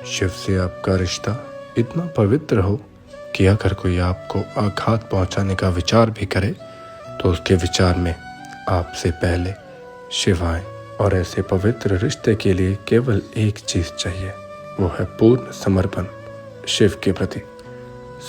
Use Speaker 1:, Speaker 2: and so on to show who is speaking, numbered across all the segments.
Speaker 1: शिव से आपका रिश्ता इतना पवित्र हो कि अगर कोई आपको आघात पहुंचाने का विचार भी करे तो उसके विचार में आपसे पहले शिव आए। और ऐसे पवित्र रिश्ते के लिए केवल एक चीज चाहिए, वो है पूर्ण समर्पण शिव के प्रति।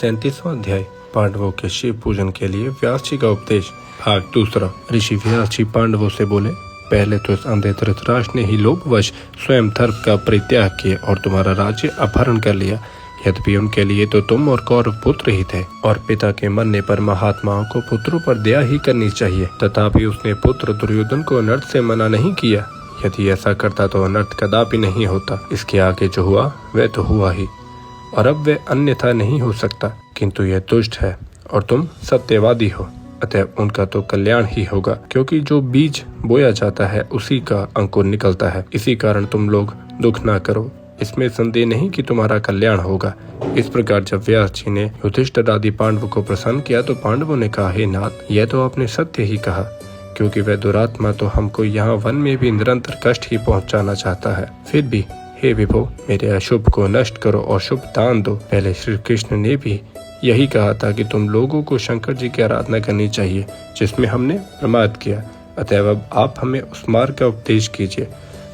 Speaker 1: 37वां अध्याय पांडवों के शिव पूजन के लिए व्यास जी का उपदेश, भाग दूसरा। ऋषि व्यास जी पांडवों से बोले, पहले तो इस अंधे धृतराष्ट्र ने ही लोभवश स्वयं धर्म का परित्याग किया और तुम्हारा राज्य अपहरण कर लिया। यद्यपि उनके लिए तो तुम और कौरव पुत्र ही थे और पिता के मरने पर महात्माओं को पुत्रों पर दया ही करनी चाहिए। तथापि उसने पुत्र दुर्योधन को अनर्थ से मना नहीं किया। यदि ऐसा करता तो अनर्थ कदापि नहीं होता। इसके आगे जो हुआ वह तो हुआ ही और अब वह अन्यथा नहीं हो सकता। किंतु यह दुष्ट है और तुम सत्यवादी हो, अतः उनका तो कल्याण ही होगा, क्योंकि जो बीज बोया जाता है उसी का अंकुर निकलता है। इसी कारण तुम लोग दुख ना करो, इसमें संदेह नहीं कि तुम्हारा कल्याण होगा। इस प्रकार जब व्यास जी ने युधिष्ठिर आदि पांडवों को प्रसन्न किया तो पांडवों ने कहा, हे नाथ, यह तो आपने सत्य ही कहा, क्योंकि वह दुरात्मा तो हमको यहाँ वन में भी निरंतर कष्ट ही पहुँचाना चाहता है। फिर भी हे विभो, मेरे अशुभ को नष्ट करो और शुभ दान दो। पहले श्री कृष्ण ने भी यही कहा था कि तुम लोगों को शंकर जी की आराधना करनी चाहिए, जिसमें हमने प्रमाद किया। अतः अब आप हमें उस मार्ग का उपदेश कीजिए।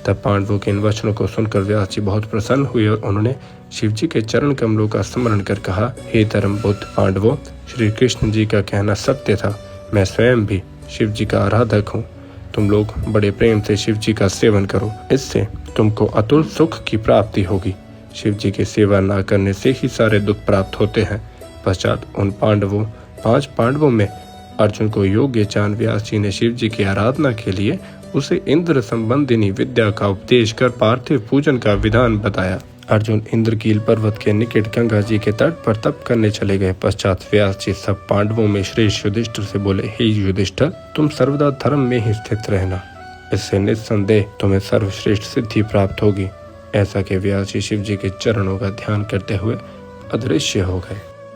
Speaker 1: तब पांडवों के इन वचनों को सुनकर व्यास जी बहुत प्रसन्न हुए और उन्होंने शिव जी के चरण कमलों का स्मरण कर कहा, हे धर्म बुद्ध पांडवों, श्री कृष्ण जी का कहना सत्य था। मैं स्वयं भी शिव जी का आराधक हूँ। तुम लोग बड़े प्रेम से शिव जी का सेवन करो, इससे तुमको अतुल सुख की प्राप्ति होगी। शिव जी की सेवा न करने से ही सारे दुख प्राप्त होते हैं। पश्चात उन 5 पांडवों में अर्जुन को योग्य जान व्यास जी ने शिव जी की आराधना के लिए उसे इंद्र संबंधिनी विद्या का उपदेश कर पार्थिव पूजन का विधान बताया। अर्जुन इंद्रकील पर्वत के निकट गंगा जी के तट पर तप करने चले गए। पश्चात व्यास जी सब पांडवों में श्रेष्ठ युधिष्ठिर से बोले, हे युधिष्ठिर, तुम सर्वदा धर्म में ही स्थित रहना, इससे निस्संदेह तुम्हें सर्वश्रेष्ठ सिद्धि प्राप्त होगी। ऐसा के व्यास जी शिव जी के चरणों का ध्यान करते हुए अदृश्य हो गए।